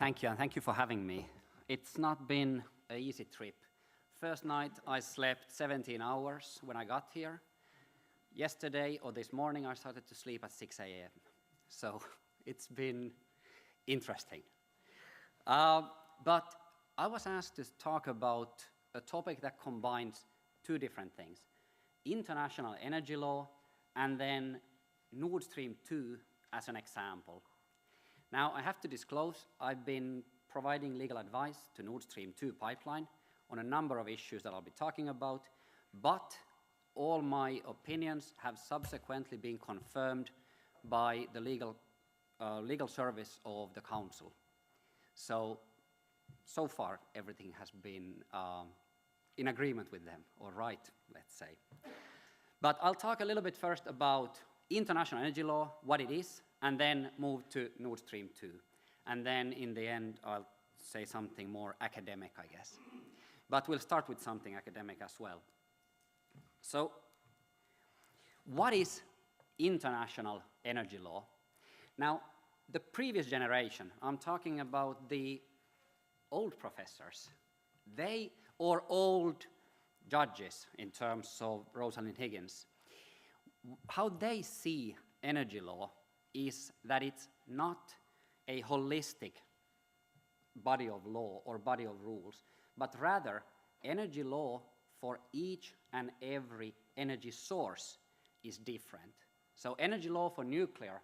Thank you, and thank you for having me. It's not been an easy trip. First night, I slept 17 hours when I got here. Yesterday, or this morning, I started to sleep at 6 a.m. So it's been interesting. But I was asked to talk about a topic that combines two different things: international energy law and then Nordstream II as an example. Now, I have to disclose, I've been providing legal advice to Nordstream II pipeline on a number of issues that I'll be talking about, but all my opinions have subsequently been confirmed by the legal service of the council. So far, everything has been in agreement with them, or right, let's say. But I'll talk a little bit first about international energy law, what it is, and then move to Nordstream II. And then in the end, I'll say something more academic, I guess. But we'll start with something academic as well. So, what is international energy law? Now, the previous generation, I'm talking about the old professors, or old judges in terms of Rosalind Higgins, how they see energy law is that it's not a holistic body of law or body of rules, but rather energy law for each and every energy source is different. So energy law for nuclear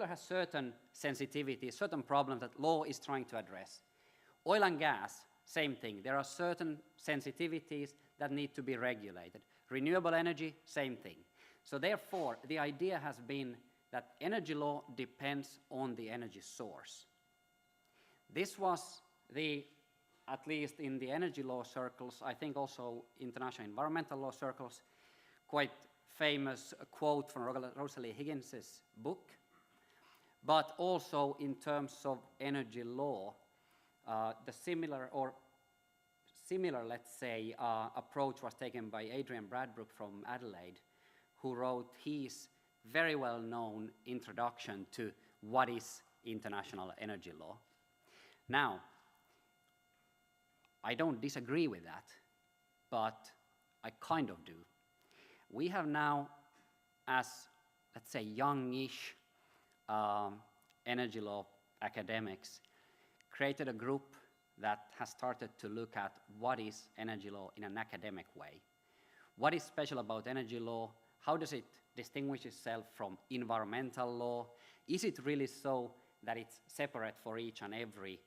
has certain sensitivities, certain problems that law is trying to address. Oil and gas, same thing. There are certain sensitivities that need to be regulated. Renewable energy, same thing. So therefore, the idea has been that energy law depends on the energy source. This was at least in the energy law circles, I think also international environmental law circles, quite famous quote from Rosalie Higgins's book. But also in terms of energy law, the similar, let's say, approach was taken by Adrian Bradbrook from Adelaide, who wrote his very well-known introduction to what is international energy law. Now, I don't disagree with that, but I kind of do. We have now, as, let's say, youngish energy law academics, created a group that has started to look at what is energy law in an academic way. What is special about energy law? How does it distinguish itself from environmental law? Is it really so that it's separate for each and every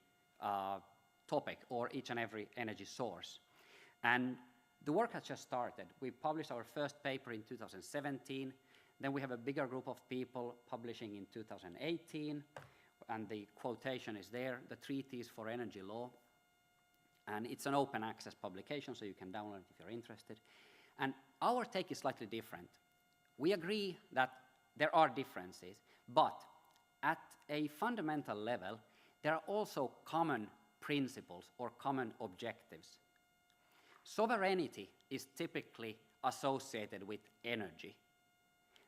topic or each and every energy source? And the work has just started. We published our first paper in 2017. Then we have a bigger group of people publishing in 2018. And the quotation is there, the Treatise for Energy Law. And it's an open access publication, so you can download it if you're interested. And our take is slightly different. We agree that there are differences, but at a fundamental level, there are also common principles or common objectives. Sovereignty is typically associated with energy.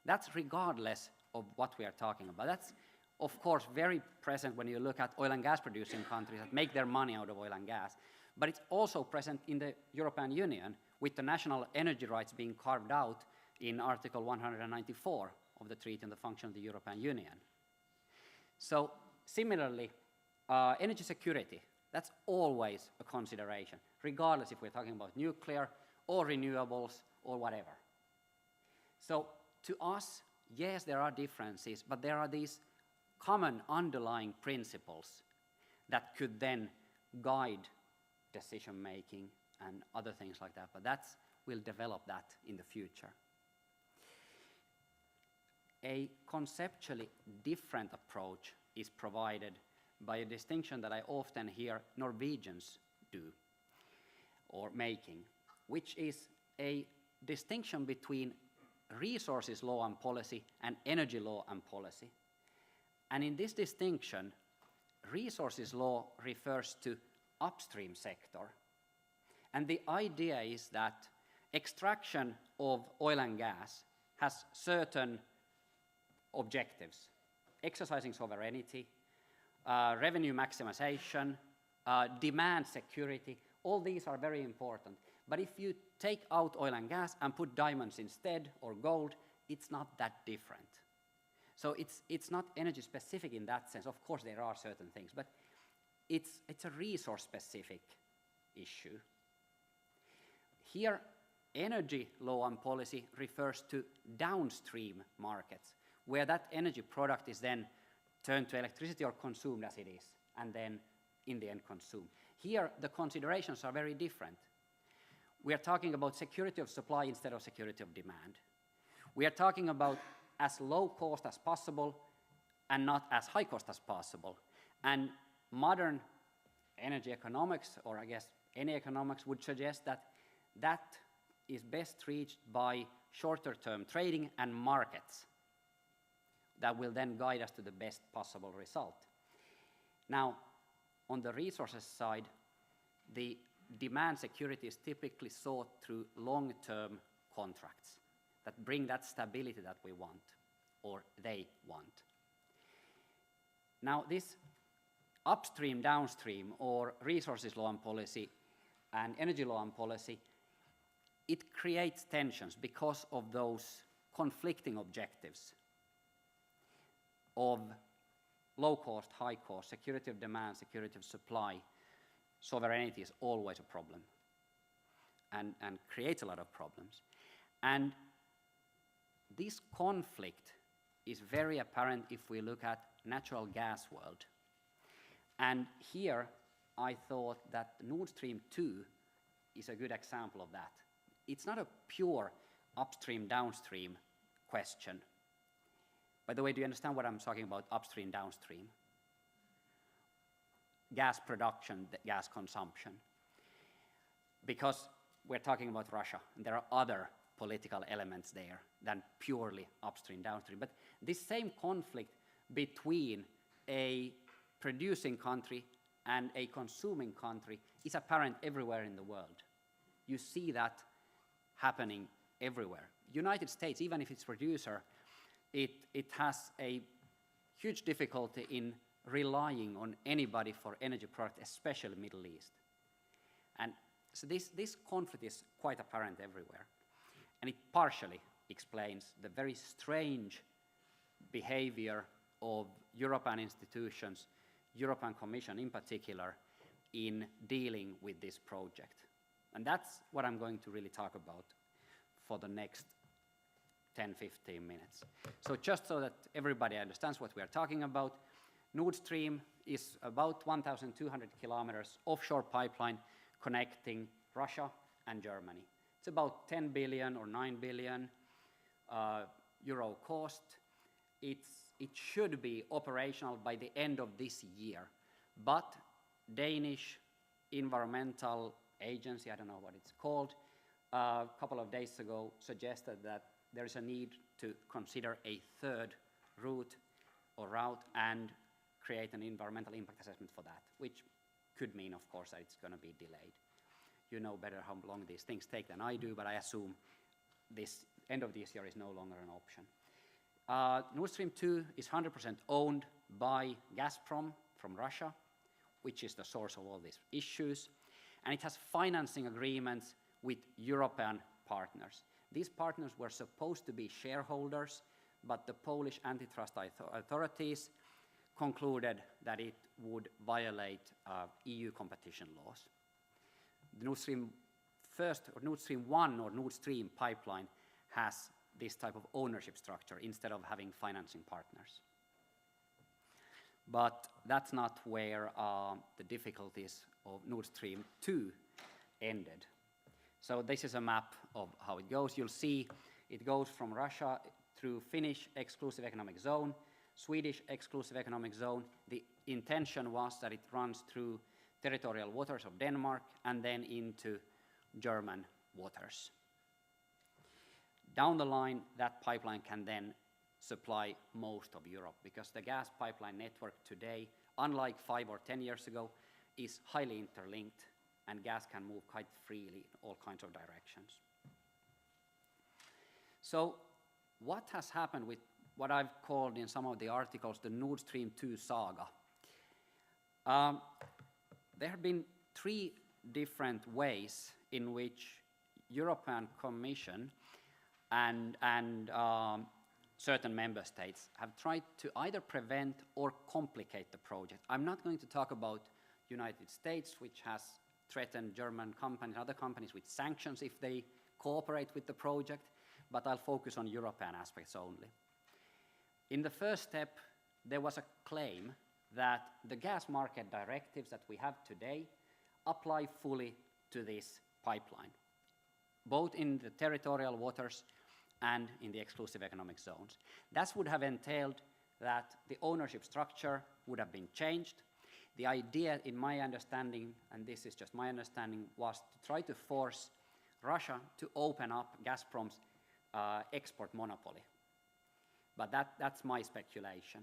That's regardless of what we are talking about. That's, of course, very present when you look at oil and gas producing countries that make their money out of oil and gas. But it's also present in the European Union, with the national energy rights being carved out in Article 194 of the Treaty on the Function of the European Union. So similarly, energy security, that's always a consideration, regardless if we're talking about nuclear or renewables or whatever. So to us, yes, there are differences, but there are these common underlying principles that could then guide decision-making and other things like that, but we'll develop that in the future. A conceptually different approach is provided by a distinction that I often hear Norwegians do or making, which is a distinction between resources law and policy and energy law and policy. And in this distinction, resources law refers to upstream sector. And the idea is that extraction of oil and gas has certain objectives: exercising sovereignty, revenue maximization, demand security, all these are very important. But if you take out oil and gas and put diamonds instead, or gold, it's not that different. So it's not energy specific in that sense. Of course, there are certain things, but it's a resource specific issue. Here, energy law and policy refers to downstream markets, where that energy product is then turned to electricity or consumed as it is, and then in the end consumed. Here, the considerations are very different. We are talking about security of supply instead of security of demand. We are talking about as low cost as possible and not as high cost as possible. And modern energy economics, or I guess any economics, would suggest that that is best reached by shorter term trading and markets that will then guide us to the best possible result. Now, on the resources side, the demand security is typically sought through long-term contracts that bring that stability that we want, or they want. Now, this upstream, downstream, or resources law and policy and energy law and policy, it creates tensions because of those conflicting objectives of low cost, high cost, security of demand, security of supply. Sovereignty is always a problem and creates a lot of problems. And this conflict is very apparent if we look at natural gas world. And here I thought that Nord Stream II is a good example of that. It's not a pure upstream, downstream question. By the way, do you understand what I'm talking about, upstream, downstream? Gas production, gas consumption. Because we're talking about Russia, and there are other political elements there than purely upstream, downstream. But this same conflict between a producing country and a consuming country is apparent everywhere in the world. You see that happening everywhere. United States, even if it's producer, it has a huge difficulty in relying on anybody for energy product, especially Middle East. And so this conflict is quite apparent everywhere. And it partially explains the very strange behavior of European institutions, European Commission in particular, in dealing with this project. And that's what I'm going to really talk about for the next 10-15 minutes. So just so that everybody understands what we are talking about, Nord Stream is about 1,200 kilometers offshore pipeline connecting Russia and Germany. It's about 10 billion or 9 billion euro cost. It should be operational by the end of this year, but Danish environmental agency, I don't know what it's called, a couple of days ago suggested that there is a need to consider a third route and create an environmental impact assessment for that, which could mean, of course, that it's going to be delayed. You know better how long these things take than I do, but I assume this end of this year is no longer an option. Nord Stream II is 100% owned by Gazprom from Russia, which is the source of all these issues, and it has financing agreements with European partners. These partners were supposed to be shareholders, but the Polish antitrust authorities concluded that it would violate EU competition laws. The Nord Stream Nord Stream I or Nord Stream pipeline has this type of ownership structure instead of having financing partners. But that's not where the difficulties of Nord Stream II ended. So this is a map of how it goes. You'll see it goes from Russia through Finnish exclusive economic zone, Swedish exclusive economic zone. The intention was that it runs through territorial waters of Denmark and then into German waters. Down the line, that pipeline can then supply most of Europe because the gas pipeline network today, unlike 5 or 10 years ago, is highly interlinked and gas can move quite freely in all kinds of directions. So what has happened with what I've called in some of the articles the Nord Stream II saga? There have been 3 different ways in which European Commission and certain member states have tried to either prevent or complicate the project. I'm not going to talk about United States, which has threatened German companies, other companies with sanctions if they cooperate with the project, but I'll focus on European aspects only. In the first step, there was a claim that the gas market directives that we have today apply fully to this pipeline, both in the territorial waters and in the exclusive economic zones. That would have entailed that the ownership structure would have been changed. The idea, in my understanding, and this is just my understanding, was to try to force Russia to open up Gazprom's export monopoly. But that's my speculation.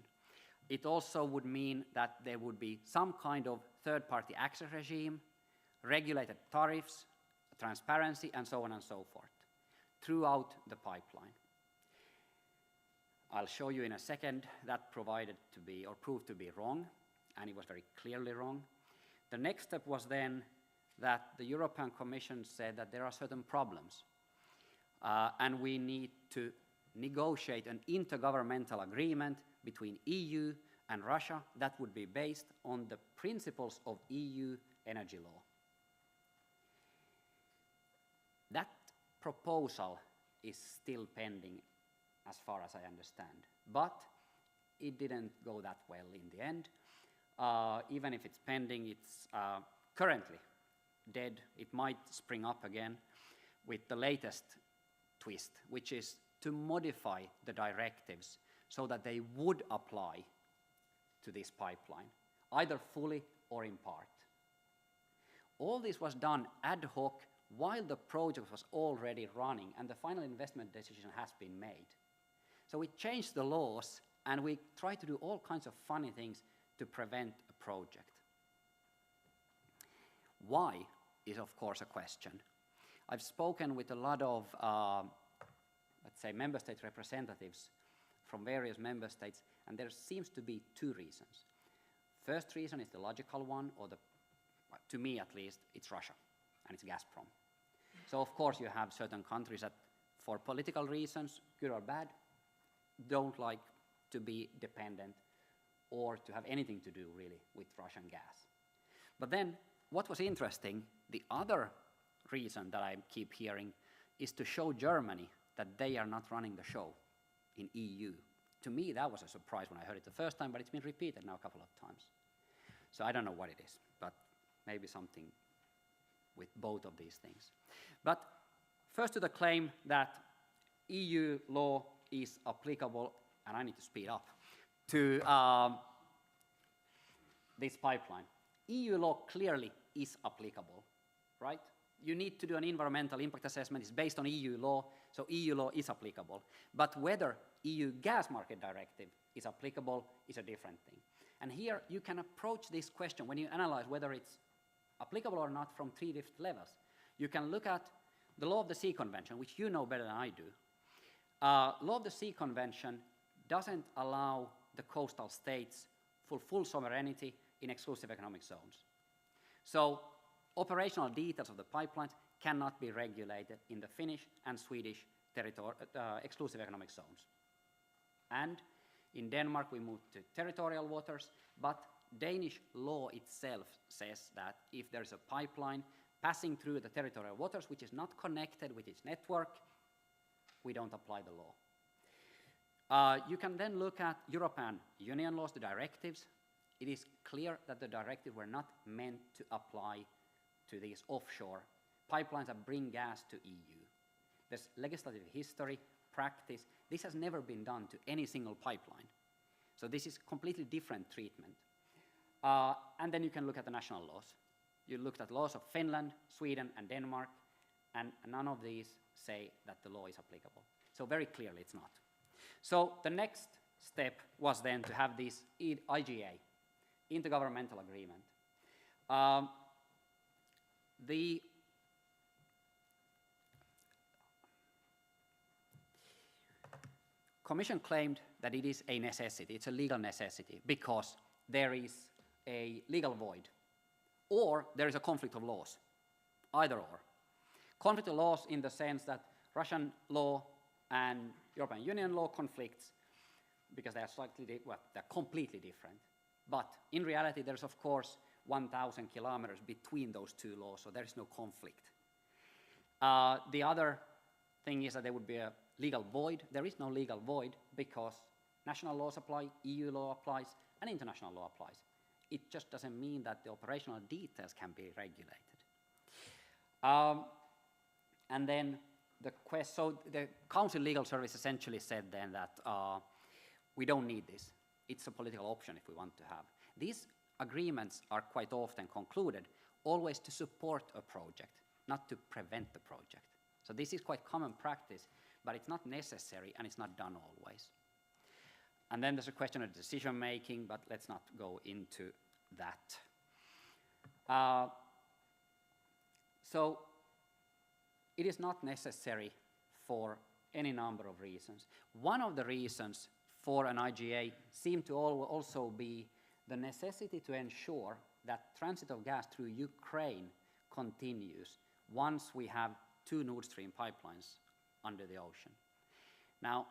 It also would mean that there would be some kind of third-party access regime, regulated tariffs, transparency, and so on and so forth throughout the pipeline. I'll show you in a second that proved to be wrong, and it was very clearly wrong. The next step was then that the European Commission said that there are certain problems, and we need to negotiate an intergovernmental agreement between EU and Russia that would be based on the principles of EU energy law. That proposal is still pending as far as I understand, but it didn't go that well in the end. Even if it's pending, it's currently dead. It might spring up again with the latest twist, which is to modify the directives so that they would apply to this pipeline, either fully or in part. All this was done ad hoc while the project was already running and the final investment decision has been made. So we changed the laws and we tried to do all kinds of funny things to prevent a project. Why is, of course, a question. I've spoken with a lot of, let's say, member state representatives from various member states, and there seems to be 2 reasons. First reason is the logical one, or to me at least, it's Russia, and it's Gazprom. So, of course, you have certain countries that, for political reasons, good or bad, don't like to be dependent or to have anything to do, really, with Russian gas. But then, what was interesting, the other reason that I keep hearing is to show Germany that they are not running the show in EU. To me, that was a surprise when I heard it the first time, but it's been repeated now a couple of times. So I don't know what it is, but maybe something with both of these things. But first to the claim that EU law is applicable, and I need to speed up, to this pipeline. EU law clearly is applicable, right? You need to do an environmental impact assessment. It's based on EU law, so EU law is applicable. But whether EU gas market directive is applicable is a different thing. And here you can approach this question when you analyze whether it's applicable or not from 3 different levels. You can look at the Law of the Sea Convention, which you know better than I do. Law of the Sea Convention doesn't allow the coastal states full sovereignty in exclusive economic zones. So operational details of the pipelines cannot be regulated in the Finnish and Swedish exclusive economic zones. And in Denmark we moved to territorial waters, but Danish law itself says that if there's a pipeline passing through the territorial waters which is not connected with its network, we don't apply the law. You can then look at European Union laws, the directives. It is clear that the directives were not meant to apply to these offshore pipelines that bring gas to EU. There's legislative history, practice. This has never been done to any single pipeline. So this is completely different treatment. And then you can look at the national laws. You looked at laws of Finland, Sweden, and Denmark, and none of these say that the law is applicable. So very clearly it's not. So the next step was then to have this IGA, Intergovernmental Agreement. The Commission claimed that it is a necessity, it's a legal necessity, because there is a legal void, or there is a conflict of laws, either or. Conflict of laws in the sense that Russian law and European Union law conflicts because they are they're completely different. But in reality, there's of course 1,000 kilometers between those two laws, so there is no conflict. The other thing is that there would be a legal void. There is no legal void because national laws apply, EU law applies, and international law applies. It just doesn't mean that the operational details can be regulated. And then so the Council Legal Service essentially said then that we don't need this. It's a political option if we want to have. These agreements are quite often concluded always to support a project, not to prevent the project. So this is quite common practice, but it's not necessary and it's not done always. And then there's a question of decision making, but let's not go into that. So it is not necessary for any number of reasons. One of the reasons for an IGA seemed to also be the necessity to ensure that transit of gas through Ukraine continues once we have 2 Nord Stream pipelines under the ocean. Now,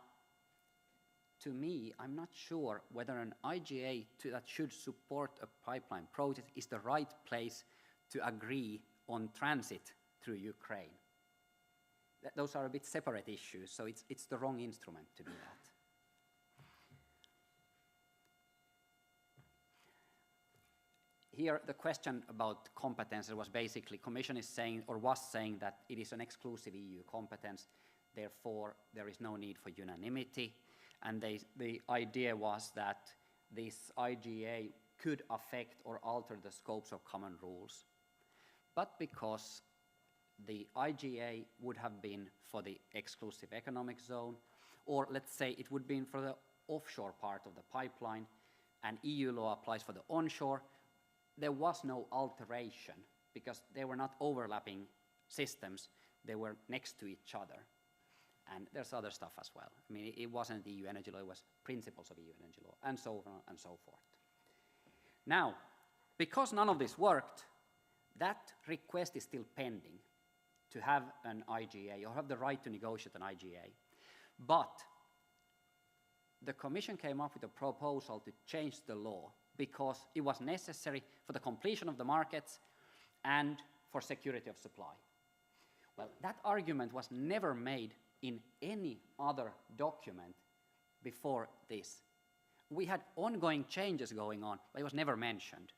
to me, I'm not sure whether an IGA that should support a pipeline project is the right place to agree on transit through Ukraine. Those are a bit separate issues, so it's the wrong instrument to do that. Here, the question about competence was basically, Commission is saying, or was saying, that it is an exclusive EU competence, therefore there is no need for unanimity, and the idea was that this IGA could affect or alter the scopes of common rules. But because the IGA would have been for the exclusive economic zone, or let's say it would be for the offshore part of the pipeline, and EU law applies for the onshore, there was no alteration because they were not overlapping systems, they were next to each other. And there's other stuff as well. I mean, it wasn't the EU energy law, it was principles of EU energy law, and so on and so forth. Now, because none of this worked, that request is still pending to have an IGA, or have the right to negotiate an IGA. But the Commission came up with a proposal to change the law because it was necessary for the completion of the markets and for security of supply. Well, that argument was never made in any other document before this. We had ongoing changes going on, but it was never mentioned.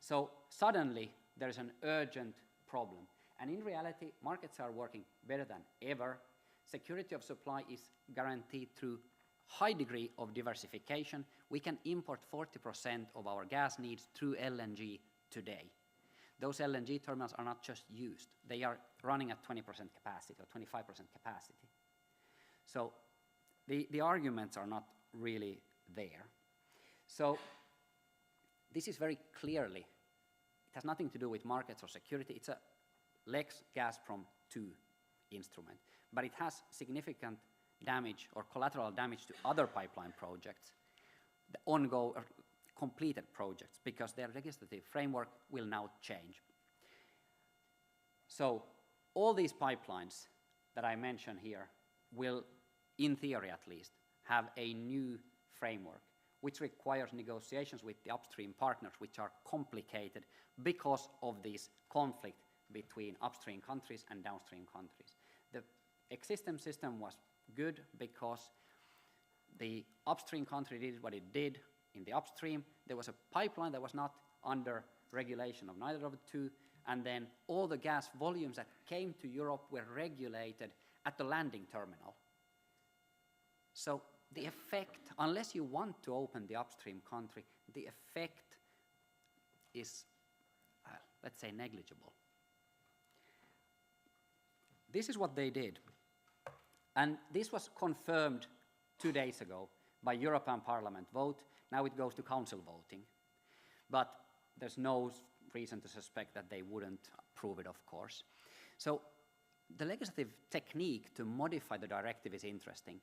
So suddenly there is an urgent problem. And in reality, markets are working better than ever. Security of supply is guaranteed through high degree of diversification. We can import 40% of our gas needs through LNG today. Those LNG terminals are not just used. They are running at 20% capacity or 25% capacity. So the arguments are not really there. So this is very clearly, it has nothing to do with markets or security. It's a Lex Gazprom II instrument, but it has significant damage or collateral damage to other pipeline projects, the ongoing or completed projects, because their legislative framework will now change. So all these pipelines that I mentioned here will, in theory at least, have a new framework, which requires negotiations with the upstream partners, which are complicated because of this conflict between upstream countries and downstream countries. The existing system was good because the upstream country did what it did in the upstream. There was a pipeline that was not under regulation of neither of the two, and then all the gas volumes that came to Europe were regulated at the landing terminal. So the effect, unless you want to open the upstream country, the effect is, let's say, negligible. This is what they did. And this was confirmed 2 days ago by European Parliament vote. Now it goes to Council voting. But there's no reason to suspect that they wouldn't approve it, of course. So the legislative technique to modify the directive is interesting.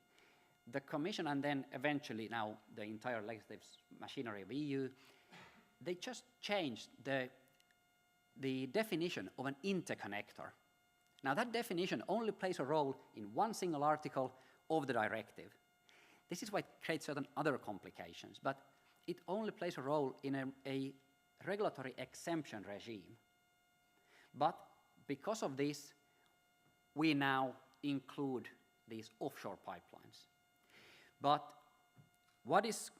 The Commission and then eventually now the entire legislative machinery of EU they just changed the definition of an interconnector. Now that definition only plays a role in one single article of the directive. This is why it creates certain other complications, but it only plays a role in a regulatory exemption regime. But because of this, we now include these offshore pipelines. But what is,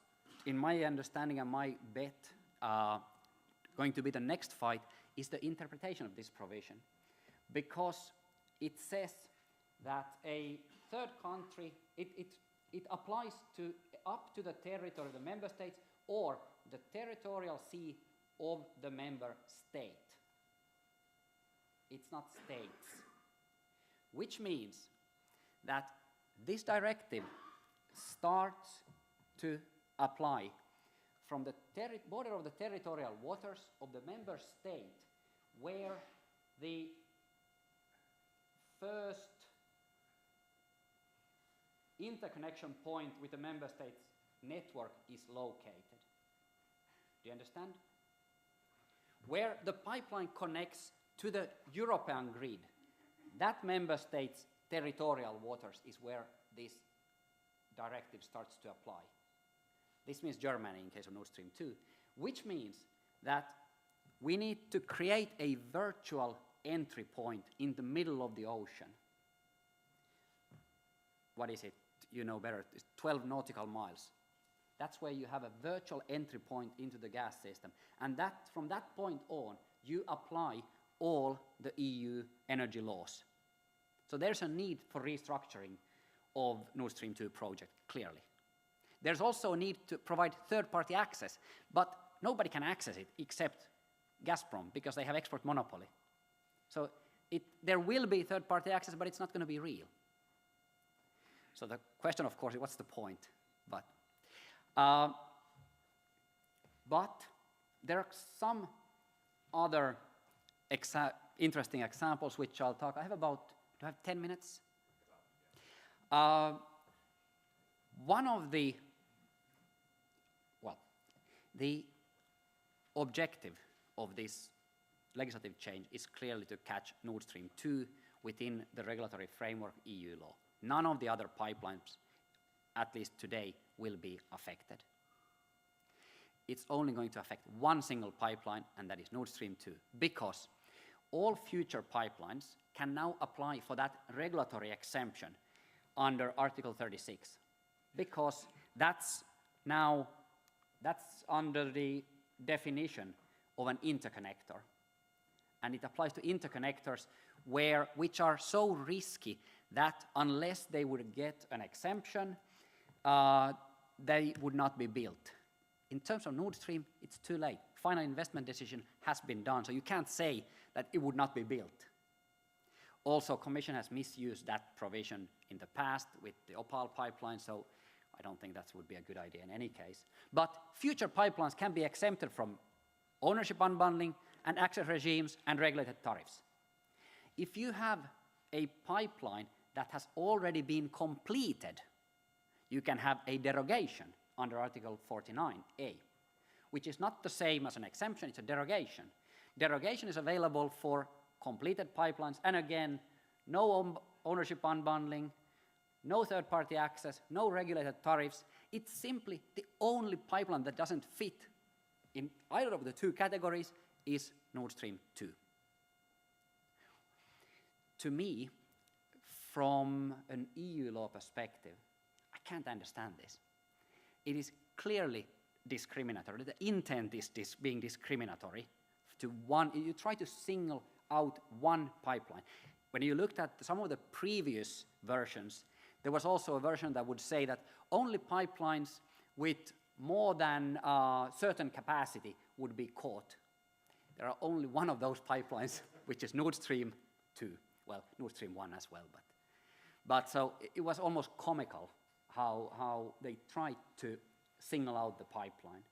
in my understanding and my bet, going to be the next fight is the interpretation of this provision, because it says that a third country, it applies to up to the territory of the member states or the territorial sea of the member state. It's not states, which means that this directive starts to apply from the border of the territorial waters of the member state where the first interconnection point with the member state's network is located. Do you understand? Where the pipeline connects to the European grid, that member state's territorial waters is where this directive starts to apply. This means Germany in case of Nord Stream II, which means that we need to create a virtual entry point in the middle of the ocean. What is it? You know better. It's 12 nautical miles. That's where you have a virtual entry point into the gas system. And that, from that point on, you apply all the EU energy laws. So there's a need for restructuring of Nord Stream II project, clearly. There's also a need to provide third-party access, but nobody can access it except Gazprom, because they have export monopoly. So there will be third-party access, but it's not going to be real. So the question, of course, is what's the point? But there are some other interesting examples which I'll talk. I have about, do I have 10 minutes? One of the objective of this legislative change is clearly to catch Nord Stream II within the regulatory framework EU law. None of the other pipelines, at least today, will be affected. It's only going to affect one single pipeline, and that is Nord Stream II, because all future pipelines can now apply for that regulatory exemption under Article 36, because that's under the definition of an interconnector. And it applies to interconnectors which are so risky that unless they would get an exemption, they would not be built. In terms of Nord Stream, it's too late. Final investment decision has been done, so you can't say that it would not be built. Also, Commission has misused that provision in the past with the Opal pipeline, so I don't think that would be a good idea in any case. But future pipelines can be exempted from ownership unbundling and access regimes and regulated tariffs. If you have a pipeline that has already been completed, you can have a derogation under Article 49A, which is not the same as an exemption, it's a derogation. Derogation is available for completed pipelines, and again, no ownership unbundling, no third-party access, no regulated tariffs. It's simply the only pipeline that doesn't fit in either of the two categories is Nord Stream II. To me, from an EU law perspective, I can't understand this. It is clearly discriminatory. The intent is being discriminatory to one. You try to single out one pipeline. When you looked at some of the previous versions, there was also a version that would say that only pipelines with more than certain capacity would be caught. There are only one of those pipelines, which is Nord Stream II. Well, Nord Stream I as well, but so it was almost comical how they tried to single out the pipeline.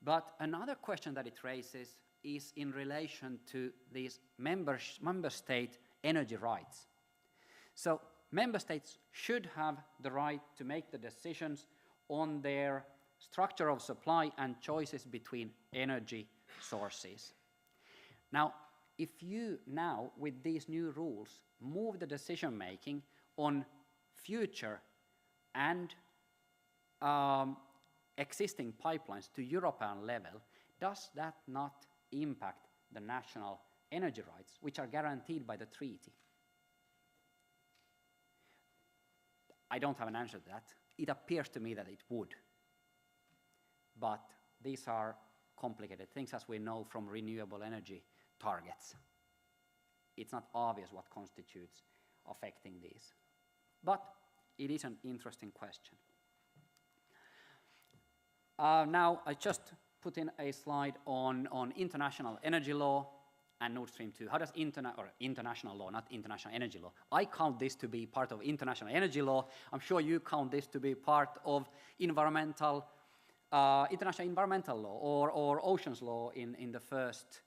But another question that it raises is in relation to these member state energy rights. So member states should have the right to make the decisions on their structure of supply and choices between energy sources. Now, if you now, with these new rules, move the decision-making on future and existing pipelines to European level, does that not impact the national energy rights, which are guaranteed by the treaty? I don't have an answer to that. It appears to me that it would. But these are complicated things, as we know from renewable energy targets. It's not obvious what constitutes affecting these. But it is an interesting question. Now, I just put in a slide on international energy law and Nord Stream II. How does international law, not international energy law? I count this to be part of international energy law. I'm sure you count this to be part of international environmental law or oceans law in the first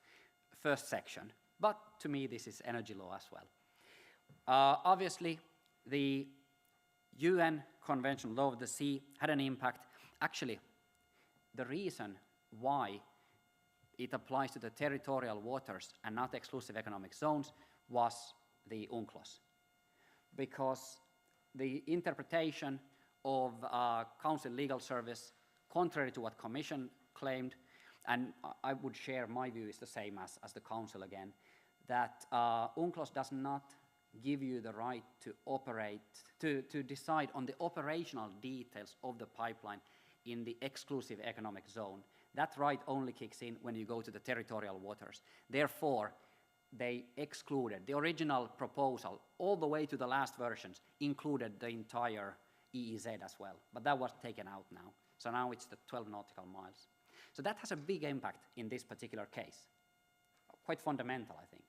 section. But to me, this is energy law as well. Obviously, the UN Convention Law of the Sea had an impact. Actually, the reason why it applies to the territorial waters and not exclusive economic zones was the UNCLOS. Because the interpretation of Council Legal Service, contrary to what Commission claimed, and I would share my view is the same as the Council again, that UNCLOS does not give you the right to operate, to decide on the operational details of the pipeline in the exclusive economic zone. That right only kicks in when you go to the territorial waters. Therefore, they excluded the original proposal, all the way to the last versions, included the entire EEZ as well. But that was taken out now. So now it's the 12 nautical miles. So that has a big impact in this particular case. Quite fundamental, I think.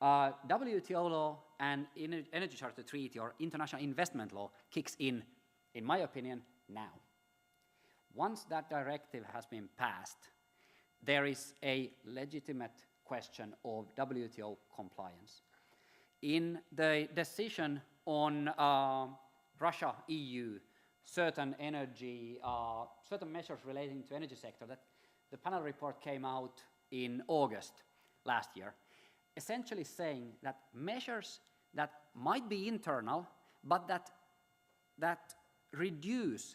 WTO law and Energy Charter Treaty or International Investment Law kicks in my opinion, now. Once that directive has been passed, there is a legitimate question of WTO compliance. In the decision on Russia-EU, certain measures relating to energy sector, that the panel report came out in August last year, essentially saying that measures that might be internal, but that reduce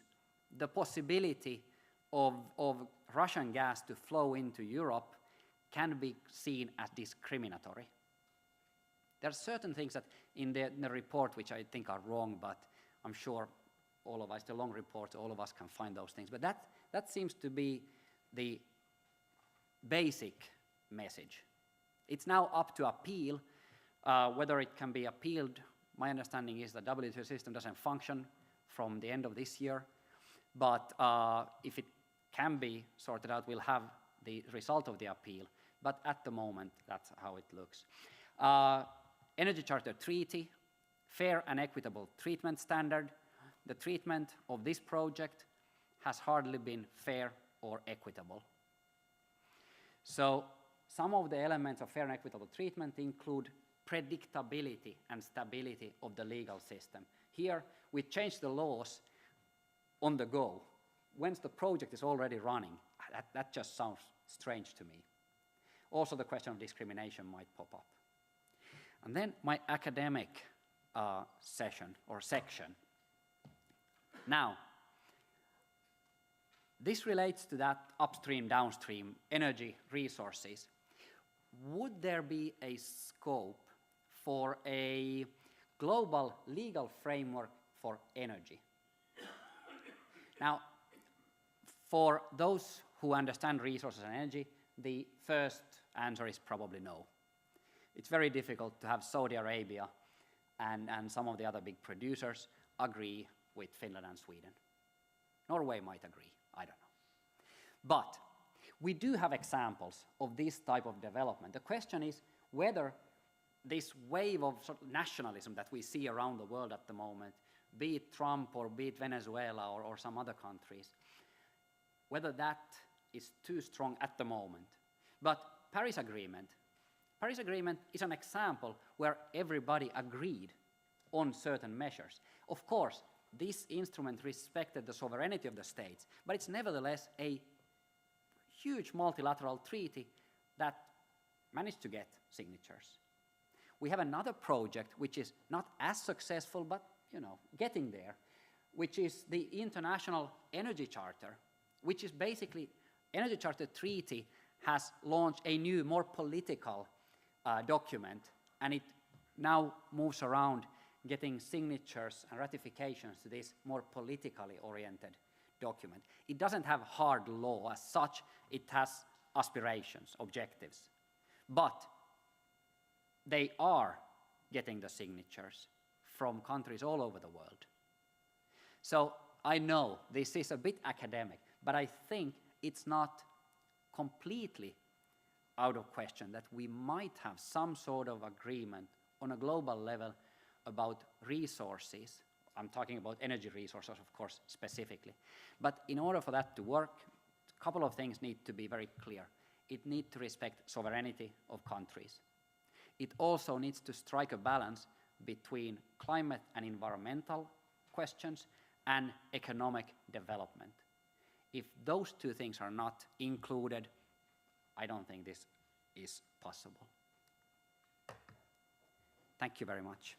the possibility of Russian gas to flow into Europe can be seen as discriminatory. There are certain things that in the report which I think are wrong, but I'm sure all of us, the long report, all of us can find those things. But that seems to be the basic message. It's now up to appeal, whether it can be appealed. My understanding is the WTO system doesn't function from the end of this year. But if it can be sorted out, we'll have the result of the appeal. But at the moment, that's how it looks. Energy Charter Treaty, fair and equitable treatment standard. The treatment of this project has hardly been fair or equitable. So some of the elements of fair and equitable treatment include predictability and stability of the legal system. Here, we change the laws on the go. Once the project is already running, that just sounds strange to me. Also, the question of discrimination might pop up. And then my academic section. Now, this relates to that upstream, downstream energy resources. Would there be a scope for a global legal framework for energy? Now, for those who understand resources and energy, the first answer is probably no. It's very difficult to have Saudi Arabia and some of the other big producers agree with Finland and Sweden. Norway might agree, I don't know. But we do have examples of this type of development. The question is whether this wave of sort of nationalism that we see around the world at the moment, be it Trump or be it Venezuela or some other countries, whether that is too strong at the moment. But Paris Agreement is an example where everybody agreed on certain measures. Of course, this instrument respected the sovereignty of the states, but it's nevertheless a huge multilateral treaty that managed to get signatures. We have another project which is not as successful, but getting there, which is the International Energy Charter, which is basically, Energy Charter Treaty has launched a new, more political document, and it now moves around getting signatures and ratifications to this more politically oriented document. It doesn't have hard law as such, it has aspirations, objectives, but they are getting the signatures from countries all over the world. So I know this is a bit academic, but I think it's not completely out of question that we might have some sort of agreement on a global level about resources. I'm talking about energy resources, of course, specifically. But in order for that to work, a couple of things need to be very clear. It needs to respect sovereignty of countries. It also needs to strike a balance between climate and environmental questions and economic development. If those two things are not included, I don't think this is possible. Thank you very much.